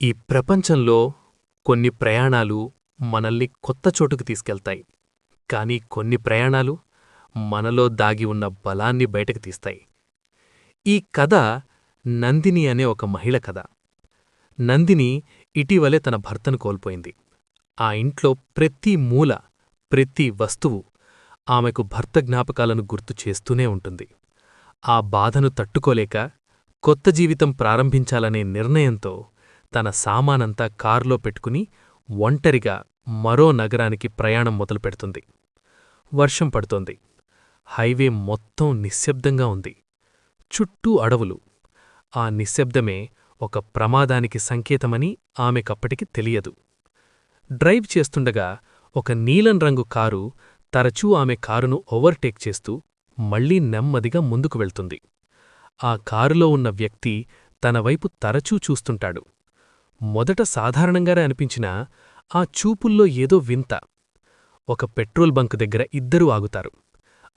ఈ ప్రపంచంలో కొన్ని ప్రయాణాలు మనల్ని కొత్త చోటుకు తీసుకెళ్తాయి. కానీ కొన్ని ప్రయాణాలు మనలో దాగి ఉన్న బలాన్ని బయటకు తీస్తాయి. ఈ కథ నందిని అనే ఒక మహిళ కథ. నందిని ఇటీవలే తన భర్తను కోల్పోయింది. ఆ ఇంట్లో ప్రతి మూల, ప్రతి వస్తువు ఆమెకు భర్త జ్ఞాపకాలను గుర్తు చేస్తూనే ఉంటుంది. ఆ బాధను తట్టుకోలేక కొత్త జీవితం ప్రారంభించాలనే నిర్ణయంతో తన సామానంతా కారులో పెట్టుకుని ఒంటరిగా మరో నగరానికి ప్రయాణం మొదలుపెడుతుంది. వర్షం పడుతోంది. హైవే మొత్తం నిశ్శబ్దంగా ఉంది. చుట్టూ అడవులు. ఆ నిశ్శబ్దమే ఒక ప్రమాదానికి సంకేతమని ఆమెకప్పటికి తెలియదు. డ్రైవ్ చేస్తుండగా ఒక నీలం రంగు కారు తరచూ ఆమె కారును ఓవర్టేక్ చేస్తూ మళ్లీ నెమ్మదిగా ముందుకు వెళ్తుంది. ఆ కారులో ఉన్న వ్యక్తి తనవైపు తరచూ చూస్తుంటాడు. మొదట సాధారణంగానే అనిపించినా ఆ చూపుల్లో ఏదో వింత. ఒక పెట్రోల్ బంక్ దగ్గర ఇద్దరూ ఆగుతారు.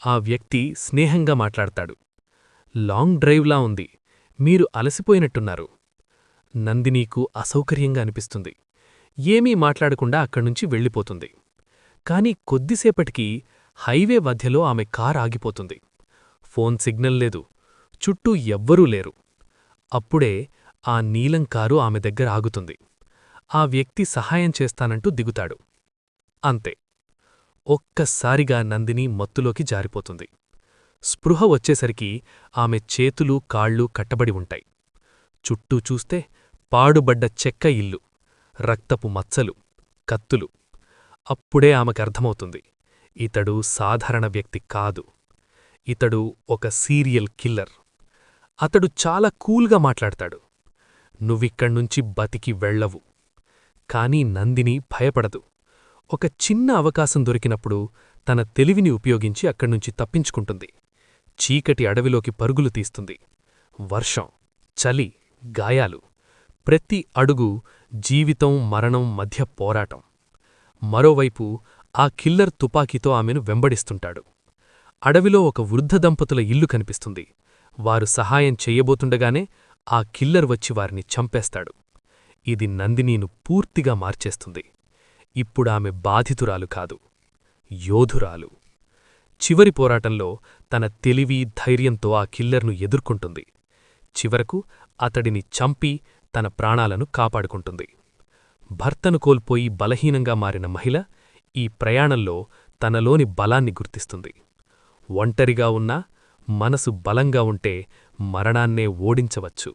ఆ వ్యక్తి స్నేహంగా మాట్లాడతాడు. లాంగ్ డ్రైవ్లా ఉంది, మీరు అలసిపోయినట్టున్నారు. నందినీకు అసౌకర్యంగా అనిపిస్తుంది. ఏమీ మాట్లాడకుండా అక్కడ్నుంచి వెళ్ళిపోతుంది. కాని కొద్దిసేపటికి హైవే మధ్యలో ఆమె కార్ ఆగిపోతుంది. ఫోన్ సిగ్నల్ లేదు. చుట్టూ ఎవ్వరూ లేరు. అప్పుడే ఆ నీలం కారు ఆమె దగ్గర ఆగుతుంది. ఆ వ్యక్తి సహాయం చేస్తానంటూ దిగుతాడు. అంతే. ఒక్కసారిగా నందిని మత్తులోకి జారిపోతుంది. స్పృహ వచ్చేసరికి ఆమె చేతులు కాళ్ళు కట్టబడి ఉంటాయి. చుట్టూ చూస్తే పాడుబడ్డ చెక్క ఇల్లు, రక్తపు మచ్చలు, కత్తులు. అప్పుడే ఆమెకర్థమవుతుంది, ఇతడు సాధారణ వ్యక్తి కాదు. ఇతడు ఒక సీరియల్ కిల్లర్. అతడు చాలా కూల్గా మాట్లాడతాడు. నువ్విక్కడ్నుంచి బతికి వెళ్ళవు. కాని నందిని భయపడదు. ఒక చిన్న అవకాశం దొరికినప్పుడు తన తెలివిని ఉపయోగించి అక్కడ్నుంచి తప్పించుకుంటుంది. చీకటి అడవిలోకి పరుగులు తీస్తుంది. వర్షం, చలి, గాయాలు. ప్రతి అడుగు జీవితం మరణం మధ్య పోరాటం. మరోవైపు ఆ కిల్లర్ తుపాకీతో ఆమెను వెంబడిస్తుంటాడు. అడవిలో ఒక వృద్ధ దంపతుల ఇల్లు కనిపిస్తుంది. వారు సహాయం చెయ్యబోతుండగానే ఆ కిల్లర్ వచ్చి వారిని చంపేస్తాడు. ఇది నందినీను పూర్తిగా మార్చేస్తుంది. ఇప్పుడామె బాధితురాలు కాదు, యోధురాలు. చివరి పోరాటంలో తన తెలివి, ధైర్యంతో ఆ కిల్లర్ను ఎదుర్కొంటుంది. చివరకు అతడిని చంపి తన ప్రాణాలను కాపాడుకుంటుంది. భర్తను కోల్పోయి బలహీనంగా మారిన మహిళ ఈ ప్రయాణంలో తనలోని బలాన్ని గుర్తిస్తుంది. ఒంటరిగా ఉన్నా మనసు బలంగా ఉంటే మరణాన్నే ఓడించవచ్చు.